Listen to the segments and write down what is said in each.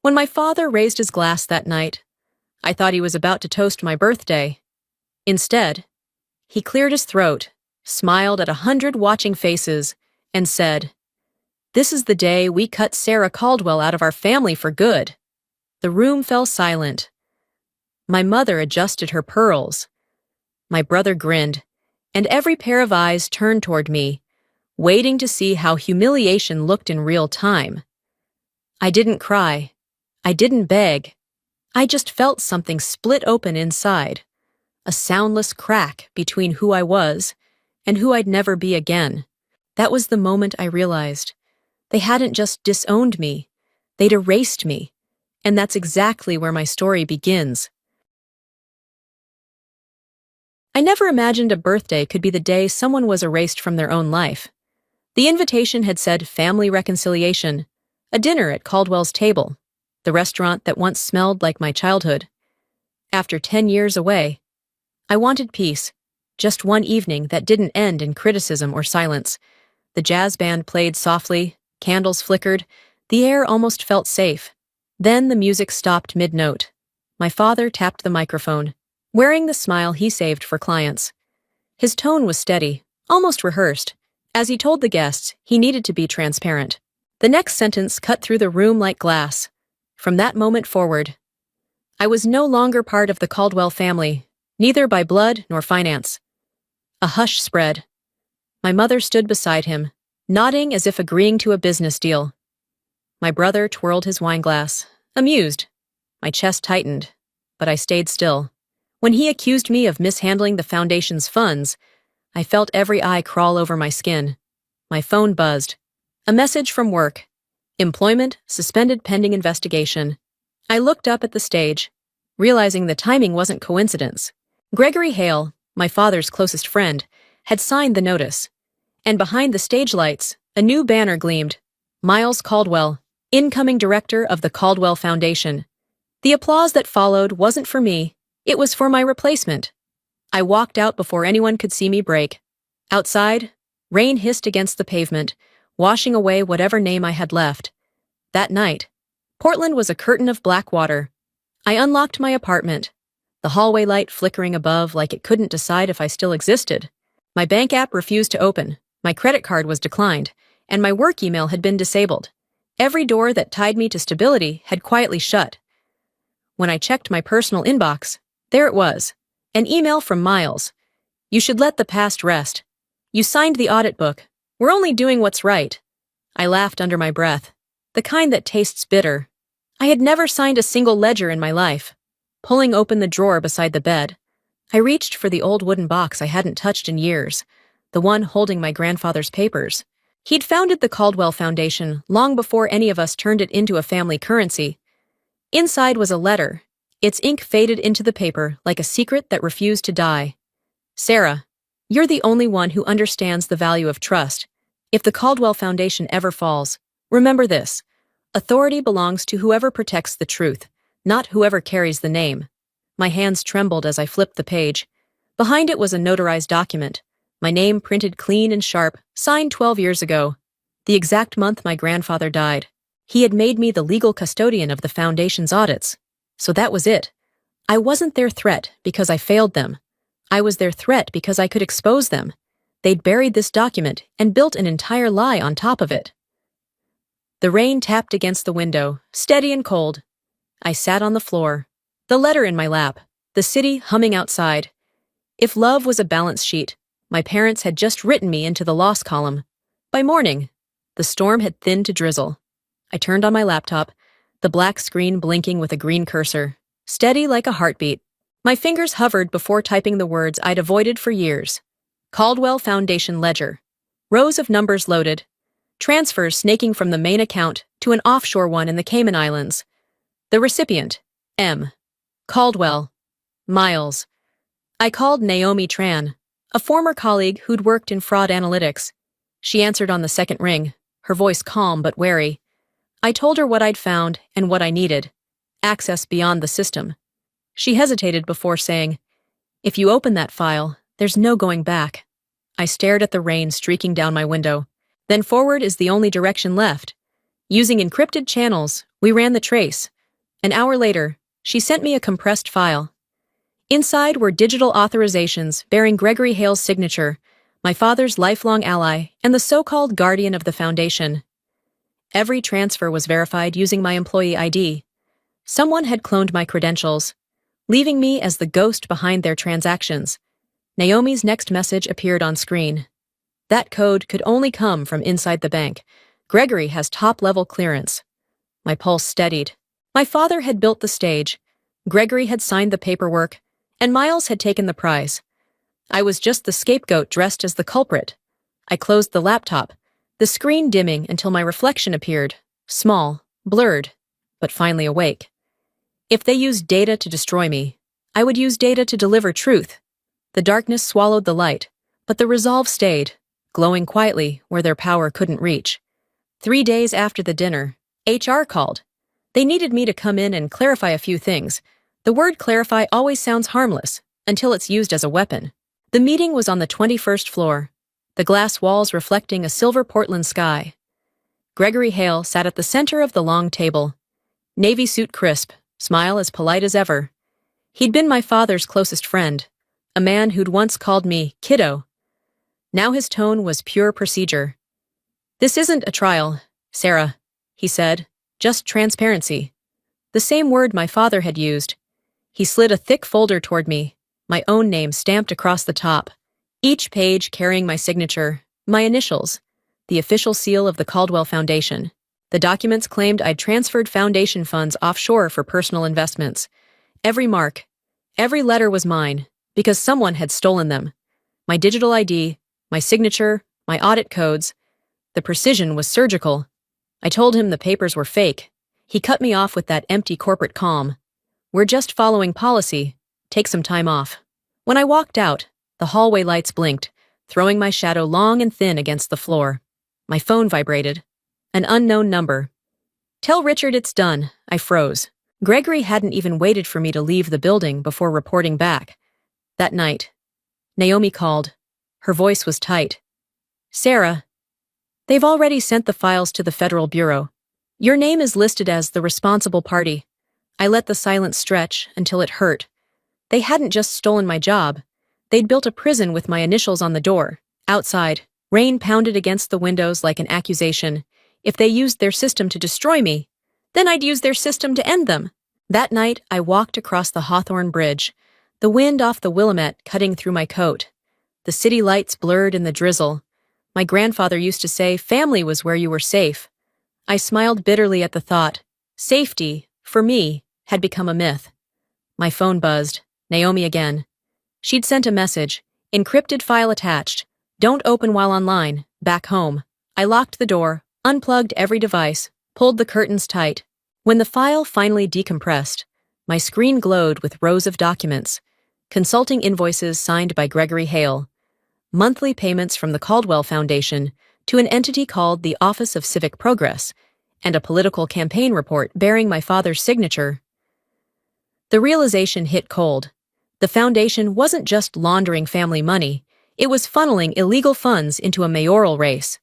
When my father raised his glass that night, I thought he was about to toast my birthday. Instead, he cleared his throat, smiled at 100 watching faces, and said, "This is the day we cut Sarah Caldwell out of our family for good." The room fell silent. My mother adjusted her pearls. My brother grinned, and every pair of eyes turned toward me, waiting to see how humiliation looked in real time. I didn't cry. I didn't beg. I just felt something split open inside, a soundless crack between who I was and who I'd never be again. That was the moment I realized they hadn't just disowned me, they'd erased me, and that's exactly where my story begins. I never imagined a birthday could be the day someone was erased from their own life. The invitation had said family reconciliation, a dinner at Caldwell's table, the restaurant that once smelled like my childhood. After 10 years away, I wanted peace, just one evening that didn't end in criticism or silence. The jazz band played softly, candles flickered, the air almost felt safe. Then the music stopped mid-note. My father tapped the microphone, wearing the smile he saved for clients. His tone was steady, almost rehearsed. As he told the guests, he needed to be transparent. The next sentence cut through the room like glass. From that moment forward, I was no longer part of the Caldwell family, neither by blood nor finance. A hush spread. My mother stood beside him, nodding as if agreeing to a business deal. My brother twirled his wineglass, amused. My chest tightened, but I stayed still. When he accused me of mishandling the foundation's funds, I felt every eye crawl over my skin. My phone buzzed. A message from work. Employment suspended pending investigation. I looked up at the stage, realizing the timing wasn't coincidence. Gregory Hale, my father's closest friend, had signed the notice. And behind the stage lights, a new banner gleamed. Miles Caldwell, incoming director of the Caldwell Foundation. The applause that followed wasn't for me, it was for my replacement. I walked out before anyone could see me break. Outside, rain hissed against the pavement, washing away whatever name I had left. That night, Portland was a curtain of black water. I unlocked my apartment, the hallway light flickering above like it couldn't decide if I still existed. My bank app refused to open, my credit card was declined, and my work email had been disabled. Every door that tied me to stability had quietly shut. When I checked my personal inbox, there it was, an email from Miles. "You should let the past rest. You signed the audit book. We're only doing what's right." I laughed under my breath, the kind that tastes bitter. I had never signed a single ledger in my life. Pulling open the drawer beside the bed, I reached for the old wooden box I hadn't touched in years, the one holding my grandfather's papers. He'd founded the Caldwell Foundation long before any of us turned it into a family currency. Inside was a letter, its ink faded into the paper like a secret that refused to die. "Sarah, you're the only one who understands the value of trust. If the Caldwell Foundation ever falls, remember this. Authority belongs to whoever protects the truth, not whoever carries the name." My hands trembled as I flipped the page. Behind it was a notarized document, my name printed clean and sharp, signed 12 years ago, the exact month my grandfather died. He had made me the legal custodian of the foundation's audits. So that was it. I wasn't their threat because I failed them. I was their threat because I could expose them. They'd buried this document and built an entire lie on top of it. The rain tapped against the window, steady and cold. I sat on the floor, the letter in my lap, the city humming outside. If love was a balance sheet, my parents had just written me into the loss column. By morning, the storm had thinned to drizzle. I turned on my laptop, the black screen blinking with a green cursor, steady like a heartbeat. My fingers hovered before typing the words I'd avoided for years. Caldwell Foundation Ledger. Rows of numbers loaded. Transfers snaking from the main account to an offshore one in the Cayman Islands. The recipient, M. Caldwell. Miles. I called Naomi Tran, a former colleague who'd worked in fraud analytics. She answered on the second ring, her voice calm but wary. I told her what I'd found and what I needed. Access beyond the system. She hesitated before saying, "If you open that file, there's no going back." I stared at the rain streaking down my window. Then forward is the only direction left. Using encrypted channels, we ran the trace, An hour later, she sent me a compressed file. Inside were digital authorizations bearing Gregory Hale's signature, my father's lifelong ally, and the so-called guardian of the foundation. Every transfer was verified using my employee ID. Someone had cloned my credentials, leaving me as the ghost behind their transactions. Naomi's next message appeared on screen. That code could only come from inside the bank. Gregory has top-level clearance. My pulse steadied. My father had built the stage. Gregory had signed the paperwork, and Miles had taken the prize. I was just the scapegoat dressed as the culprit. I closed the laptop, the screen dimming until my reflection appeared, small, blurred, but finally awake. If they used data to destroy me, I would use data to deliver truth. The darkness swallowed the light, but the resolve stayed, glowing quietly where their power couldn't reach. 3 days after the dinner, HR called. They needed me to come in and clarify a few things. The word clarify always sounds harmless, until it's used as a weapon. The meeting was on the 21st floor, the glass walls reflecting a silver Portland sky. Gregory Hale sat at the center of the long table. Navy suit crisp, smile as polite as ever. He'd been my father's closest friend, a man who'd once called me kiddo. Now his tone was pure procedure. "This isn't a trial, Sarah," he said, "just transparency." The same word my father had used. He slid a thick folder toward me, my own name stamped across the top, each page carrying my signature, my initials, the official seal of the Caldwell Foundation. The documents claimed I'd transferred foundation funds offshore for personal investments. Every mark, every letter was mine, because someone had stolen them. My digital ID, my signature, my audit codes. The precision was surgical. I told him the papers were fake. He cut me off with that empty corporate calm. "We're just following policy. Take some time off." When I walked out, the hallway lights blinked, throwing my shadow long and thin against the floor. My phone vibrated. An unknown number. "Tell Richard it's done." I froze. Gregory hadn't even waited for me to leave the building before reporting back. That night, Naomi called. Her voice was tight. "Sarah, they've already sent the files to the Federal Bureau. Your name is listed as the responsible party." I let the silence stretch until it hurt. They hadn't just stolen my job. They'd built a prison with my initials on the door. Outside, rain pounded against the windows like an accusation. If they used their system to destroy me, then I'd use their system to end them. That night, I walked across the Hawthorne Bridge, the wind off the Willamette cutting through my coat. The city lights blurred in the drizzle. My grandfather used to say family was where you were safe. I smiled bitterly at the thought. Safety, for me, had become a myth. My phone buzzed. Naomi again. She'd sent a message. "Encrypted file attached. Don't open while online. Back home." I locked the door, unplugged every device, pulled the curtains tight. When the file finally decompressed, my screen glowed with rows of documents. Consulting invoices signed by Gregory Hale. Monthly payments from the Caldwell Foundation to an entity called the Office of Civic Progress, and a political campaign report bearing my father's signature. The realization hit cold. The foundation wasn't just laundering family money, it was funneling illegal funds into a mayoral race.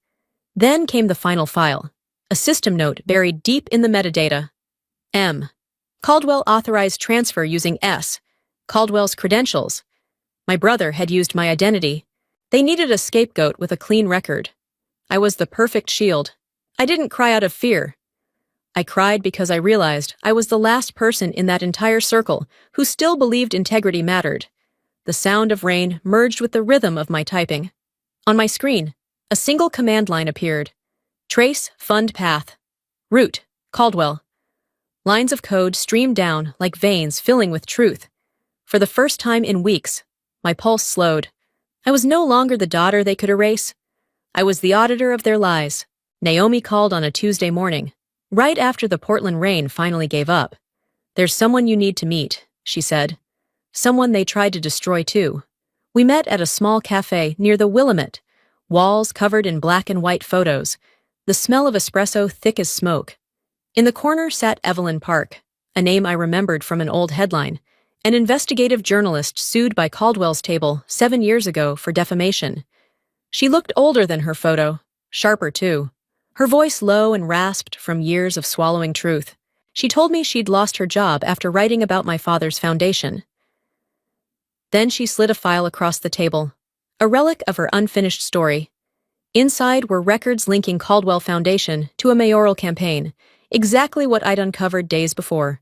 Then came the final file, a system note buried deep in the metadata. M. Caldwell authorized transfer using S. Caldwell's credentials. My brother had used my identity. They needed a scapegoat with a clean record. I was the perfect shield. I didn't cry out of fear. I cried because I realized I was the last person in that entire circle who still believed integrity mattered. The sound of rain merged with the rhythm of my typing. On my screen, a single command line appeared. Trace fund path. Route, Caldwell. Lines of code streamed down like veins filling with truth. For the first time in weeks, my pulse slowed. I was no longer the daughter they could erase. I was the auditor of their lies. Naomi called on a Tuesday morning, right after the Portland rain finally gave up. "There's someone you need to meet," she said. "Someone they tried to destroy too." We met at a small cafe near the Willamette, walls covered in black and white photos, the smell of espresso thick as smoke. In the corner sat Evelyn Park, a name I remembered from an old headline, an investigative journalist sued by Caldwell's table 7 years ago for defamation. She looked older than her photo, sharper too, her voice low and rasped from years of swallowing truth. She told me she'd lost her job after writing about my father's foundation. Then she slid a file across the table, a relic of her unfinished story. Inside were records linking Caldwell Foundation to a mayoral campaign, exactly what I'd uncovered days before.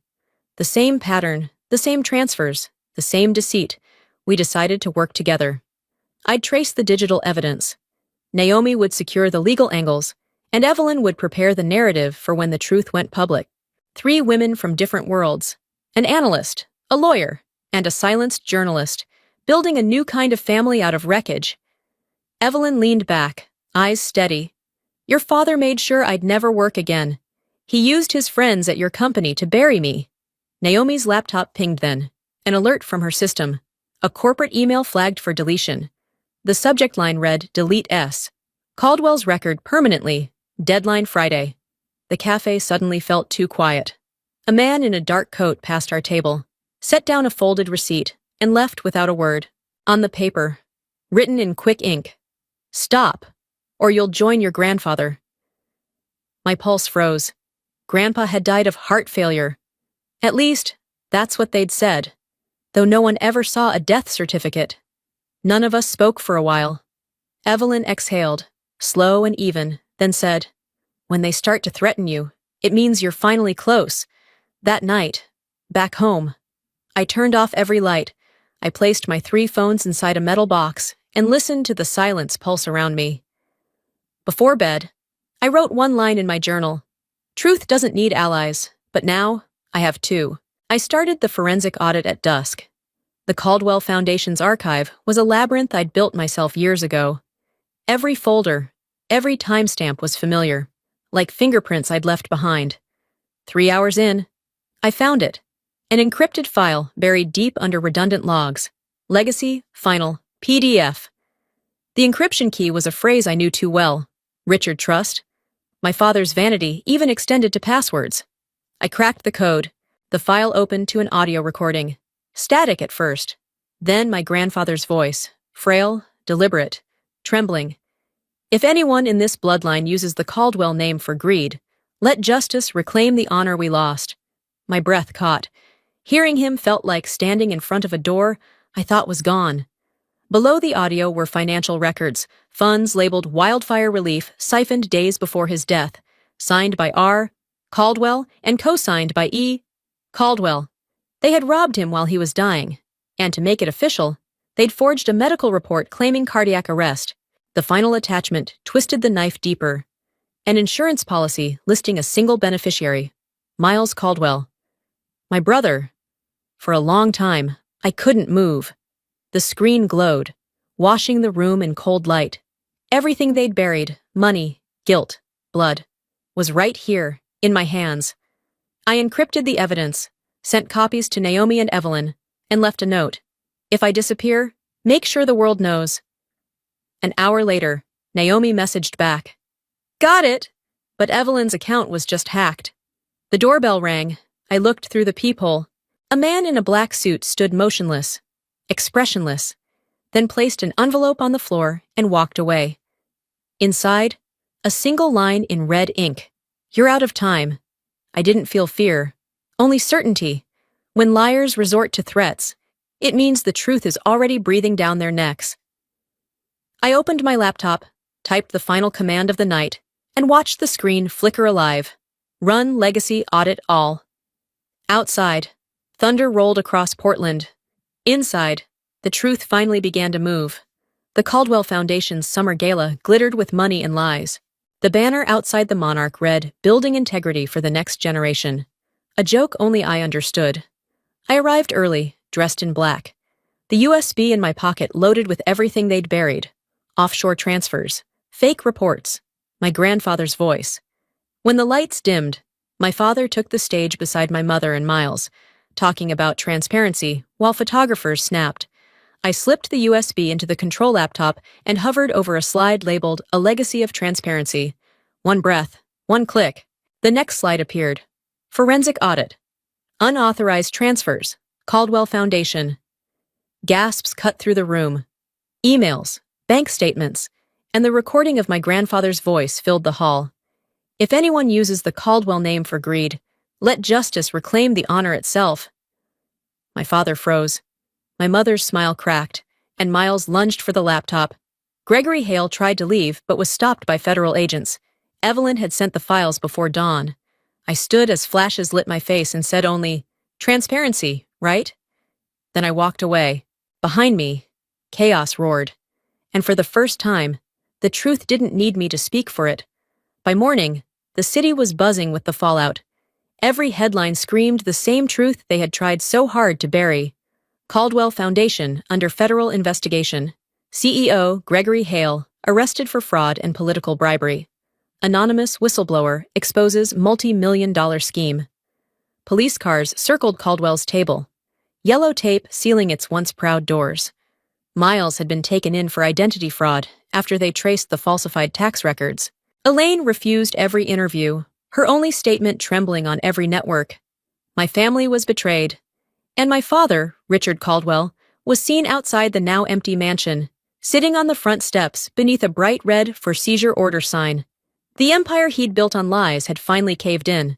The same pattern, the same transfers, the same deceit. We decided to work together. I'd trace the digital evidence. Naomi would secure the legal angles, and Evelyn would prepare the narrative for when the truth went public. 3 women from different worlds, an analyst, a lawyer, and a silenced journalist, building a new kind of family out of wreckage. Evelyn leaned back, eyes steady. Your father made sure I'd never work again. He used his friends at your company to bury me. Naomi's laptop pinged then, an alert from her system. A corporate email flagged for deletion. The subject line read, Delete S. Caldwell's record permanently. Deadline Friday. The cafe suddenly felt too quiet. A man in a dark coat passed our table, set down a folded receipt, and left without a word. On the paper, written in quick ink, Stop, or you'll join your grandfather. My pulse froze. Grandpa had died of heart failure. At least, that's what they'd said, though no one ever saw a death certificate. None of us spoke for a while. Evelyn exhaled, slow and even, then said, When they start to threaten you, it means you're finally close. That night, back home, I turned off every light. I placed my 3 phones inside a metal box and listened to the silence pulse around me. Before bed, I wrote one line in my journal. Truth doesn't need allies, but now I have 2. I started the forensic audit at dusk. The Caldwell Foundation's archive was a labyrinth I'd built myself years ago. Every folder, every timestamp was familiar, like fingerprints I'd left behind. 3 hours in, I found it. An encrypted file buried deep under redundant logs. Legacy, final, PDF. The encryption key was a phrase I knew too well. Richard Trust. My father's vanity even extended to passwords. I cracked the code. The file opened to an audio recording. Static at first. Then my grandfather's voice. Frail, deliberate, trembling. If anyone in this bloodline uses the Caldwell name for greed, let justice reclaim the honor we lost. My breath caught. Hearing him felt like standing in front of a door I thought was gone. Below the audio were financial records, funds labeled Wildfire Relief siphoned days before his death, signed by R. Caldwell and co-signed by E. Caldwell. They had robbed him while he was dying, and to make it official, they'd forged a medical report claiming cardiac arrest. The final attachment twisted the knife deeper. An insurance policy listing a single beneficiary, Miles Caldwell. My brother. For a long time, I couldn't move. The screen glowed, washing the room in cold light. Everything they'd buried, money, guilt, blood, was right here, in my hands. I encrypted the evidence, sent copies to Naomi and Evelyn, and left a note. If I disappear, make sure the world knows. An hour later, Naomi messaged back. Got it! But Evelyn's account was just hacked. The doorbell rang. I looked through the peephole. A man in a black suit stood motionless, expressionless, then placed an envelope on the floor and walked away. Inside, a single line in red ink. You're out of time. I didn't feel fear, only certainty. When liars resort to threats, it means the truth is already breathing down their necks. I opened my laptop, typed the final command of the night, and watched the screen flicker alive. Run Legacy Audit All. Outside, thunder rolled across Portland. Inside, the truth finally began to move. The Caldwell Foundation's summer gala glittered with money and lies. The banner outside the Monarch read, Building Integrity for the Next Generation. A joke only I understood. I arrived early, dressed in black. The USB in my pocket loaded with everything they'd buried. Offshore transfers, fake reports, my grandfather's voice. When the lights dimmed, my father took the stage beside my mother and Miles, talking about transparency while photographers snapped. I slipped the USB into the control laptop and hovered over a slide labeled A Legacy of Transparency. One breath, one click. The next slide appeared. Forensic Audit. Unauthorized Transfers. Caldwell Foundation. Gasps cut through the room. Emails, bank statements, and the recording of my grandfather's voice filled the hall. If anyone uses the Caldwell name for greed, Let justice reclaim the honor itself. My father froze. My mother's smile cracked, and Miles lunged for the laptop. Gregory Hale tried to leave, but was stopped by federal agents. Evelyn had sent the files before dawn. I stood as flashes lit my face and said only, "Transparency, right?" Then I walked away. Behind me, chaos roared. And for the first time, the truth didn't need me to speak for it. By morning, the city was buzzing with the fallout. Every headline screamed the same truth they had tried so hard to bury. Caldwell Foundation under federal investigation. CEO Gregory Hale arrested for fraud and political bribery. Anonymous whistleblower exposes multi-million-dollar scheme. Police cars circled Caldwell's table. Yellow tape sealing its once proud doors. Miles had been taken in for identity fraud after they traced the falsified tax records. Elaine refused every interview, her only statement trembling on every network. My family was betrayed. And my father, Richard Caldwell, was seen outside the now empty mansion, sitting on the front steps beneath a bright red "for seizure order" sign. The empire he'd built on lies had finally caved in.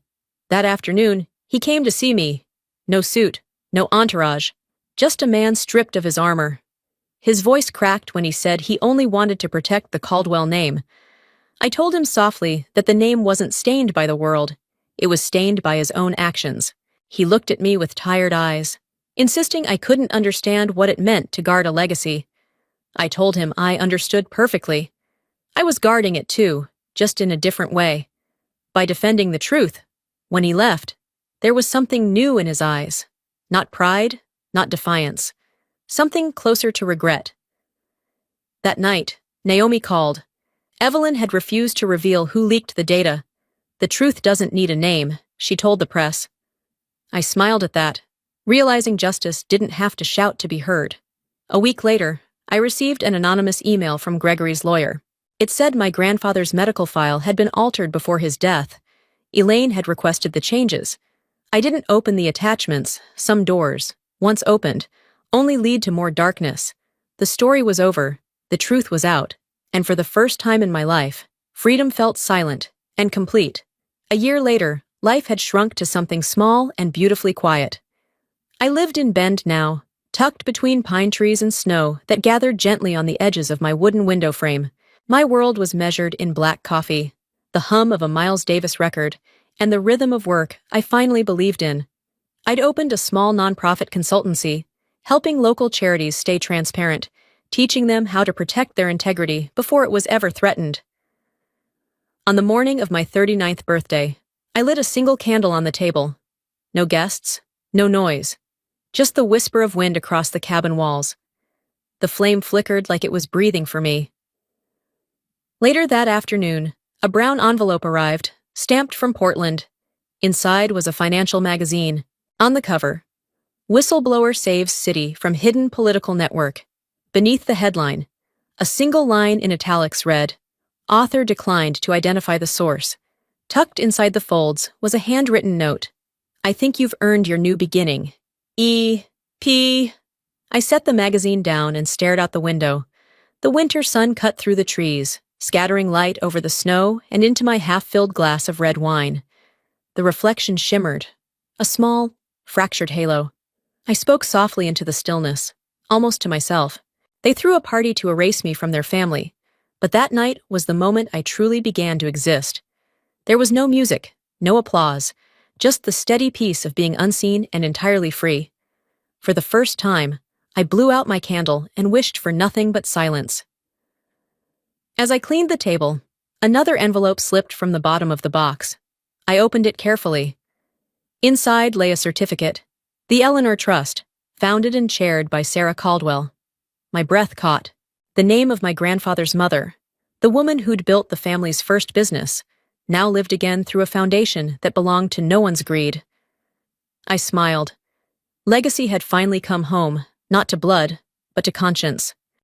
That afternoon, he came to see me. No suit, no entourage, just a man stripped of his armor. His voice cracked when he said he only wanted to protect the Caldwell name. I told him softly that the name wasn't stained by the world. It was stained by his own actions. He looked at me with tired eyes, insisting I couldn't understand what it meant to guard a legacy. I told him I understood perfectly. I was guarding it too, just in a different way. By defending the truth. When he left, there was something new in his eyes. Not pride, not defiance. Something closer to regret. That night, Naomi called. Evelyn had refused to reveal who leaked the data. The truth doesn't need a name, she told the press. I smiled at that, realizing justice didn't have to shout to be heard. A week later, I received an anonymous email from Gregory's lawyer. It said my grandfather's medical file had been altered before his death. Elaine had requested the changes. I didn't open the attachments. Some doors, once opened, only lead to more darkness. The story was over, the truth was out, and for the first time in my life, freedom felt silent and complete. A year later, life had shrunk to something small and beautifully quiet. I lived in Bend now, tucked between pine trees and snow that gathered gently on the edges of my wooden window frame. My world was measured in black coffee, the hum of a Miles Davis record, and the rhythm of work I finally believed in. I'd opened a small nonprofit consultancy, helping local charities stay transparent, teaching them how to protect their integrity before it was ever threatened. On the morning of my 39th birthday, I lit a single candle on the table. No guests, no noise, just the whisper of wind across the cabin walls. The flame flickered like it was breathing for me. Later that afternoon, a brown envelope arrived, stamped from Portland. Inside was a financial magazine. On the cover, "Whistleblower Saves City from Hidden Political Network." Beneath the headline, a single line in italics read, "Author declined to identify the source." Tucked inside the folds was a handwritten note. "I think you've earned your new beginning. E.P." I set the magazine down and stared out the window. The winter sun cut through the trees, scattering light over the snow and into my half-filled glass of red wine. The reflection shimmered, a small, fractured halo. I spoke softly into the stillness, almost to myself. They threw a party to erase me from their family, but that night was the moment I truly began to exist. There was no music, no applause, just the steady peace of being unseen and entirely free. For the first time, I blew out my candle and wished for nothing but silence. As I cleaned the table, another envelope slipped from the bottom of the box. I opened it carefully. Inside lay a certificate, the Eleanor Trust, founded and chaired by Sarah Caldwell. My breath caught. The name of my grandfather's mother, the woman who'd built the family's first business, now lived again through a foundation that belonged to no one's greed. I smiled. Legacy had finally come home, not to blood, but to conscience.